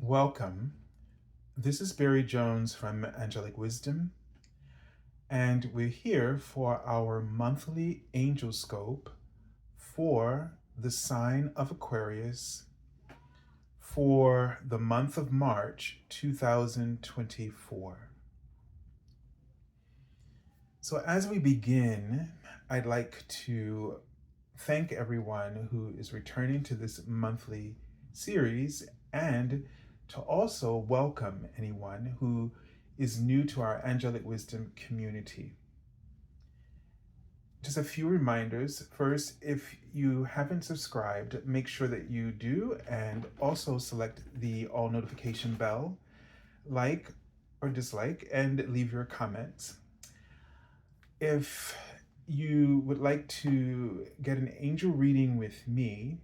Welcome. This is Barry Jones from Angelic Wisdom, and we're here for our monthly Angelscope for the sign of Aquarius for the month of March 2024. So, as we begin, I'd like to thank everyone who is returning to this monthly series and to also welcome anyone who is new to our Angelic Wisdom community. Just a few reminders. First, if you haven't subscribed, make sure that you do, and also select the all notification bell, like or dislike, and leave your comments. If you would like to get an angel reading with me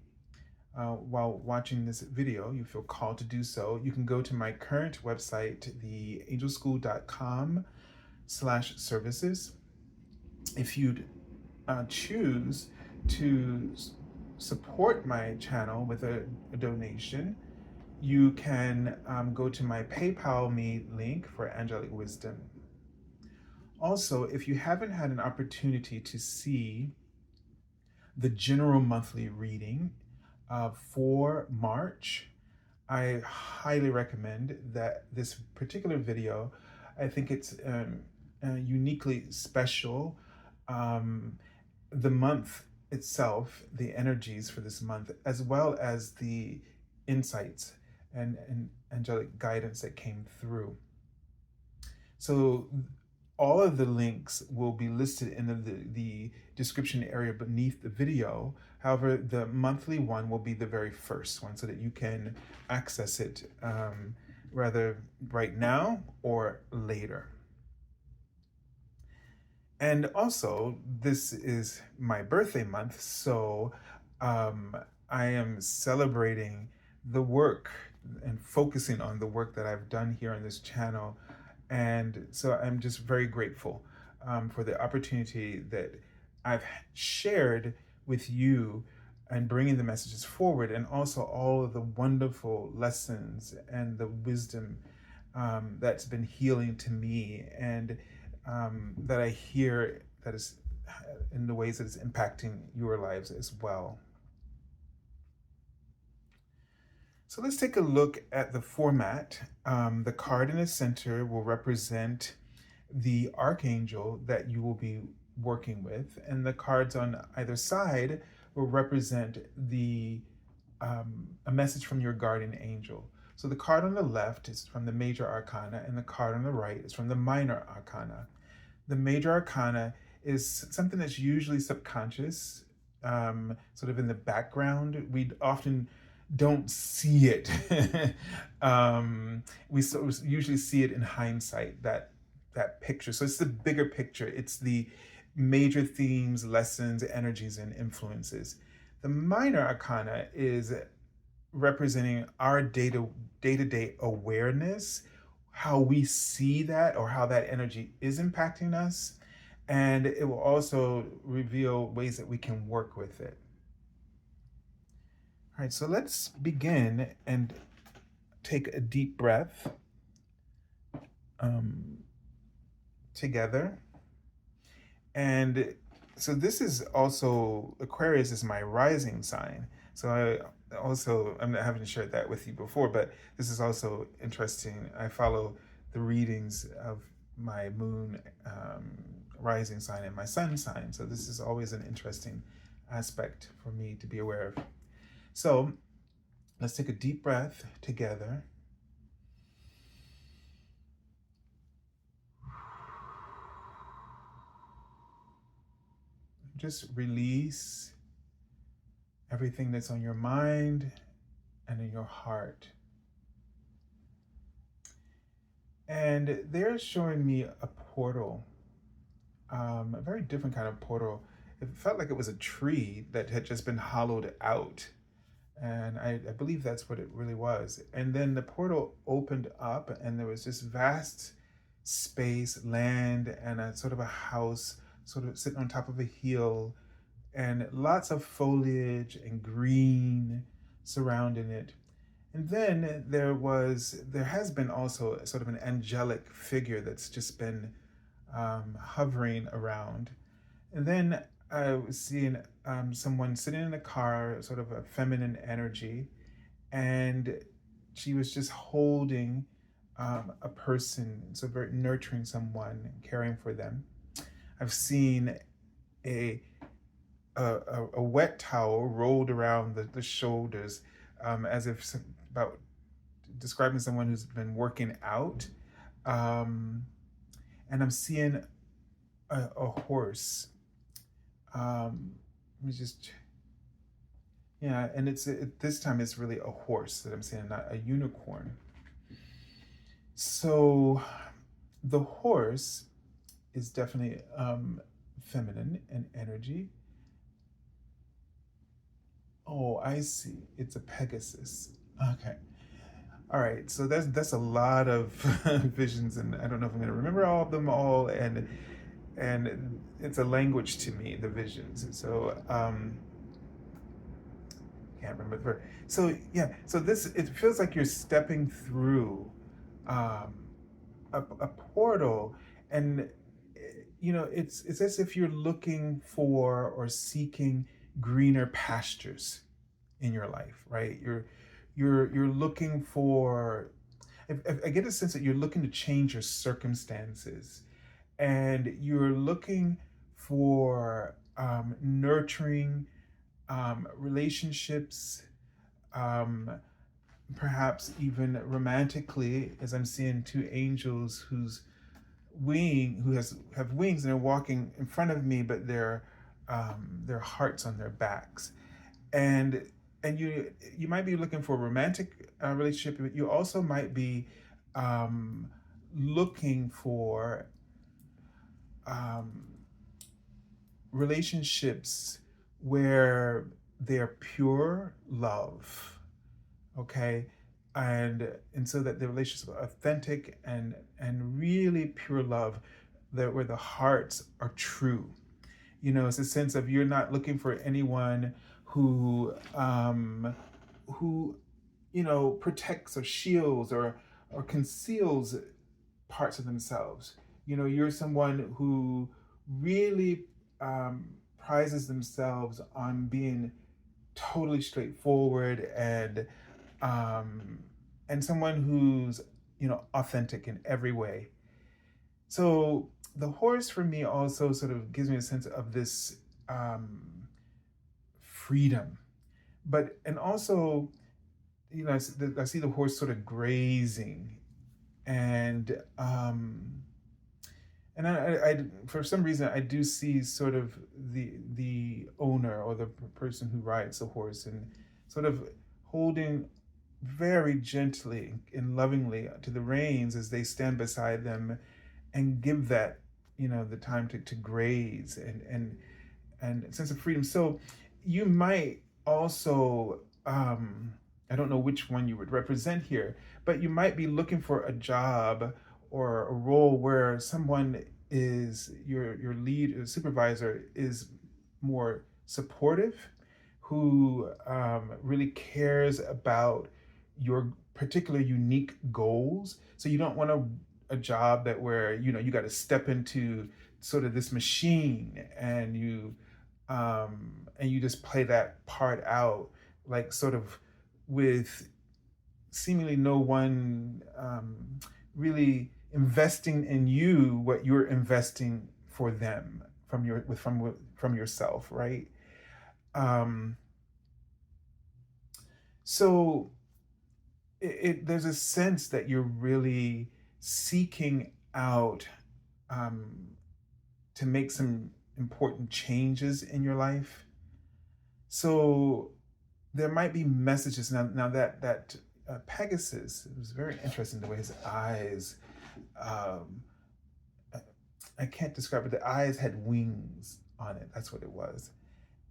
while watching this video, you feel called to do so, you can go to my current website, the angelschool.com/services. If you'd choose to support my channel with a donation, you can go to my PayPal me link for Angelic Wisdom. Also, if you haven't had an opportunity to see the general monthly reading for March, I highly recommend that this particular video. I think it's uniquely special. The month itself, the energies for this month, as well as the insights and angelic guidance that came through. So all of the links will be listed in the description area beneath the video. However, the monthly one will be the very first one so that you can access it rather right now or later. And also, this is my birthday month, so I am celebrating the work and focusing on the work that I've done here on this channel. And so I'm just very grateful for the opportunity that I've shared with you and bringing the messages forward, and also all of the wonderful lessons and the wisdom that's been healing to me, and that I hear that is in the ways that it's impacting your lives as well. So let's take a look at the format. The card in the center will represent the archangel that you will be working with, and the cards on either side will represent a message from your guardian angel. So the card on the left is from the Major Arcana, and the card on the right is from the Minor Arcana. The Major Arcana is something that's usually subconscious, sort of in the background. We often don't see it. We usually see it in hindsight, that picture. So it's the bigger picture. It's the major themes, lessons, energies, and influences. The Minor Arcana is representing our day-to-day awareness, how we see that or how that energy is impacting us. And it will also reveal ways that we can work with it. All right, so let's begin and take a deep breath together. And so this is also, Aquarius is my rising sign. So I haven't shared that with you before, but this is also interesting. I follow the readings of my moon rising sign and my sun sign. So this is always an interesting aspect for me to be aware of. So let's take a deep breath together. Just release everything that's on your mind and in your heart. And they're showing me a portal, a very different kind of portal. It felt like it was a tree that had just been hollowed out. And I believe that's what it really was. And then the portal opened up, and there was this vast space, land, and a sort of a house sort of sitting on top of a hill, and lots of foliage and green surrounding it. And then there has been also sort of an angelic figure that's just been hovering around. And then I was seeing someone sitting in a car, sort of a feminine energy, and she was just holding a person, so very nurturing someone, caring for them. I've seen a a wet towel rolled around the shoulders, as if about describing someone who's been working out. Um, and I'm seeing a horse. Let me just, yeah, and this time it's really a horse that I'm seeing, not a unicorn. So the horse is definitely feminine in energy. Oh, I see. It's a Pegasus. Okay. All right. So that's a lot of visions, and I don't know if I'm going to remember all of them all. And it's a language to me, the visions. So can't remember. So yeah. So it feels like you're stepping through um, a portal, and it's as if you're looking for or seeking greener pastures in your life, right? You're looking for. I get a sense that you're looking to change your circumstances, and you're looking for nurturing relationships, um, perhaps even romantically, as I'm seeing two angels who have wings, and they're walking in front of me, but their hearts on their backs. And you might be looking for a romantic relationship, but you also might be um, looking for um, relationships where they're pure love, okay, and so that the relationships are authentic and really pure love, that where the hearts are true. It's a sense of you're not looking for anyone who protects or shields or conceals parts of themselves. You're someone who really prizes themselves on being totally straightforward, um, and someone who's authentic in every way. So the horse for me also sort of gives me a sense of this freedom, and also I see the horse sort of grazing, and I for some reason I do see sort of the owner or the person who rides the horse, and sort of holding very gently and lovingly to the reins as they stand beside them, and give that the time to graze and a sense of freedom. So you might also I don't know which one you would represent here, but you might be looking for a job or a role where someone is your lead or supervisor is more supportive, who really cares about your particular unique goals. So you don't want a job that where you got to step into sort of this machine, and you just play that part out, like sort of with seemingly no one really investing in you what you're investing for them from yourself, right? Um, so there's a sense that you're really seeking out um, to make some important changes in your life. So there might be messages now that Pegasus, it was very interesting the way his eyes, um, I can't describe it. The eyes had wings on it. That's what it was.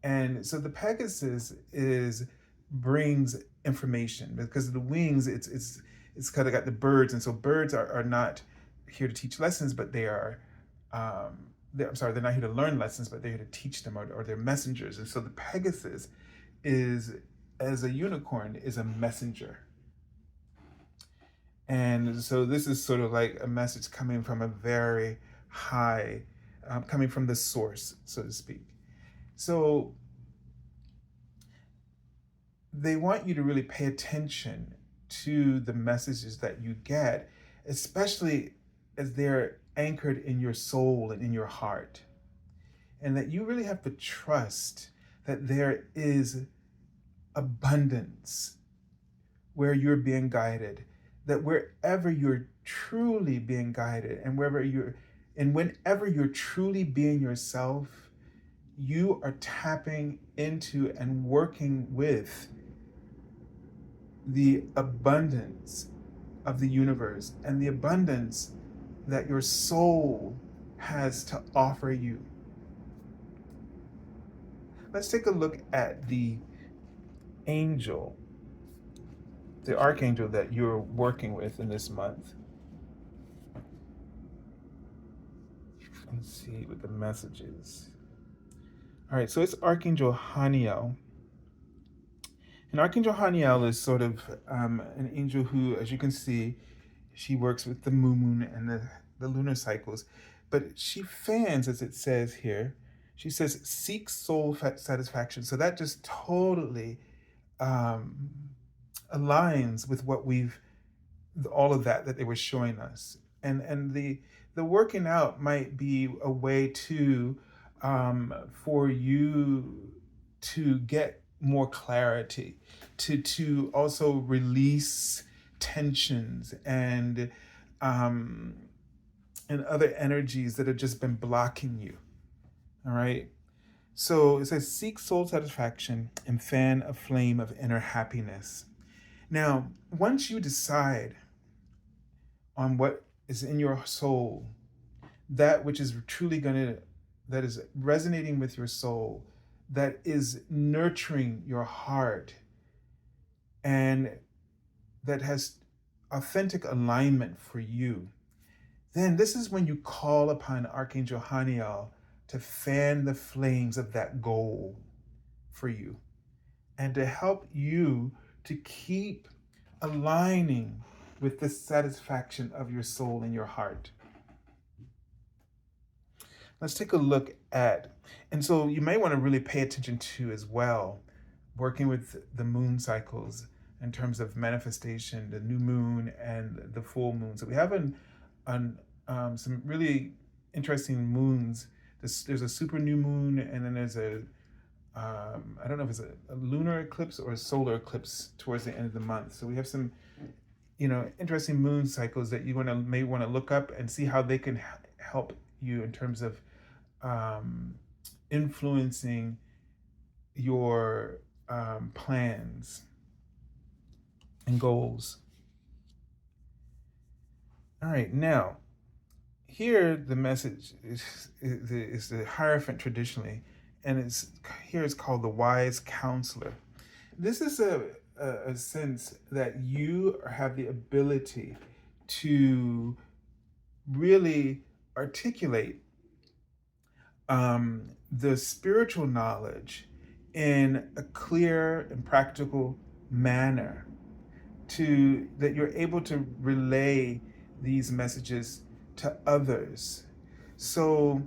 And so the Pegasus is brings information, because of the wings. It's kind of got the birds, and so birds are not here to teach lessons, but they are. I'm sorry, they're not here to learn lessons, but they're here to teach them, or they're messengers. And so the Pegasus is, as a unicorn, is a messenger. And so this is sort of like a message coming from a very high, coming from the source, so to speak. So they want you to really pay attention to the messages that you get, especially as they're anchored in your soul and in your heart. And that you really have to trust that there is abundance where you're being guided, that wherever you're truly being guided and whenever you're truly being yourself, you are tapping into and working with the abundance of the universe and the abundance that your soul has to offer you. Let's take a look at the angel, the archangel that you're working with in this month. Let's see what the message is. All right, so it's Archangel Haniel. And Archangel Haniel is sort of an angel who, as you can see, she works with the moon and the lunar cycles. But she fans, as it says here, she says, seek soul satisfaction. So that just totally aligns with what all of that they were showing us. And the working out might be a way to for you to get more clarity, to also release tensions and other energies that have just been blocking you. All right. So it says, seek soul satisfaction and fan a flame of inner happiness. Now, once you decide on what is in your soul, that which is truly that is resonating with your soul, that is nurturing your heart, and that has authentic alignment for you, then this is when you call upon Archangel Haniel to fan the flames of that goal for you and to help you to keep aligning with the satisfaction of your soul and your heart. Let's take a look at, and so you may want to really pay attention to as well, working with the moon cycles in terms of manifestation, the new moon and the full moon. So we have some really interesting moons. There's a super new moon, and then there's I don't know if it's a lunar eclipse or a solar eclipse towards the end of the month. So we have some, interesting moon cycles that you may want to look up and see how they can help you in terms of influencing your plans and goals. All right, now here the message is the Hierophant traditionally, and it's called the Wise Counselor. This is a sense that you have the ability to really articulate the spiritual knowledge in a clear and practical manner, that you're able to relay these messages to others. So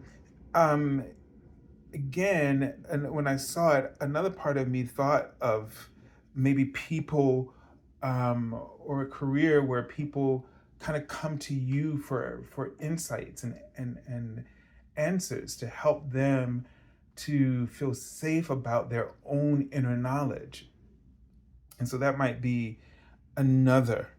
again, and when I saw it, another part of me thought of maybe people or a career where people kind of come to you for insights and answers to help them to feel safe about their own inner knowledge. And so that might be another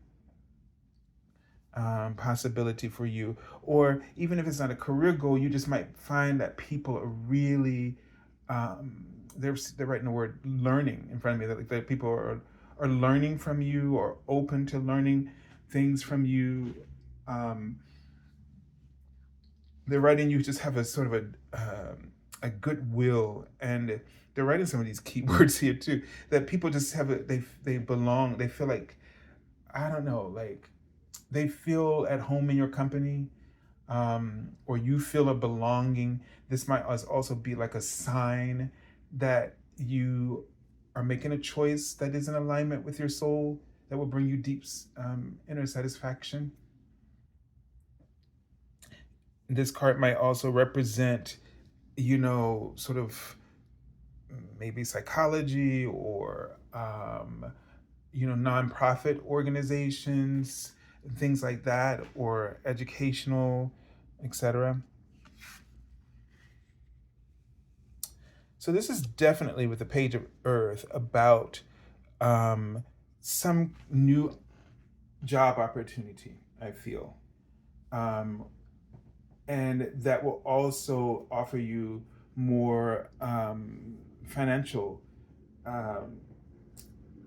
possibility for you. Or even if it's not a career goal, you just might find that people are really they're writing the word learning in front of me, that people are learning from you or open to learning things from you. They're writing you just have a sort of a goodwill, and they're writing some of these keywords here too, that people just have they belong, they feel like, I don't know, like they feel at home in your company, or you feel a belonging. This might also be like a sign that you are making a choice that is in alignment with your soul. that will bring you deep inner satisfaction. This card might also represent, sort of maybe psychology or, nonprofit organizations, things like that, or educational, etc. So this is definitely, with the Page of Earth, about some new job opportunity, I feel. And that will also offer you more financial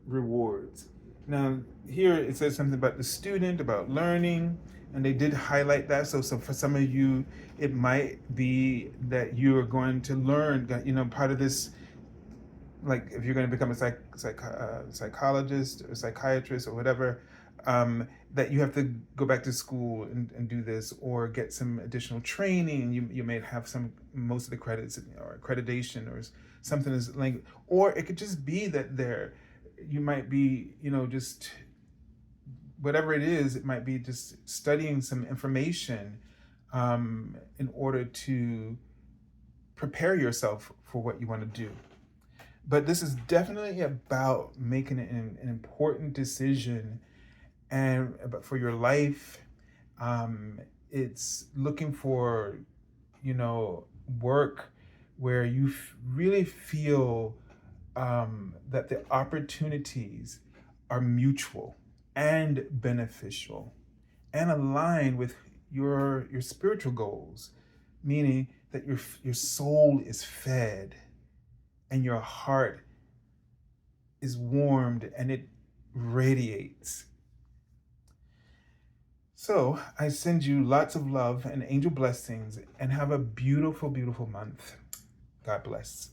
rewards. Now, here it says something about the student, about learning, and they did highlight that. So for some of you, it might be that you are going to learn, part of this, like if you're going to become a psychologist or psychiatrist or whatever, that you have to go back to school and do this, or get some additional training. You may have most of the credits or accreditation or something is like, or it could just be that you might be, just whatever it is, it might be just studying some information in order to prepare yourself for what you want to do. But this is definitely about making an important decision and for your life. It's looking for, work where you really feel that the opportunities are mutual and beneficial and aligned with your spiritual goals, meaning that your soul is fed and your heart is warmed and it radiates. So I send you lots of love and angel blessings, and have a beautiful, beautiful month. God bless.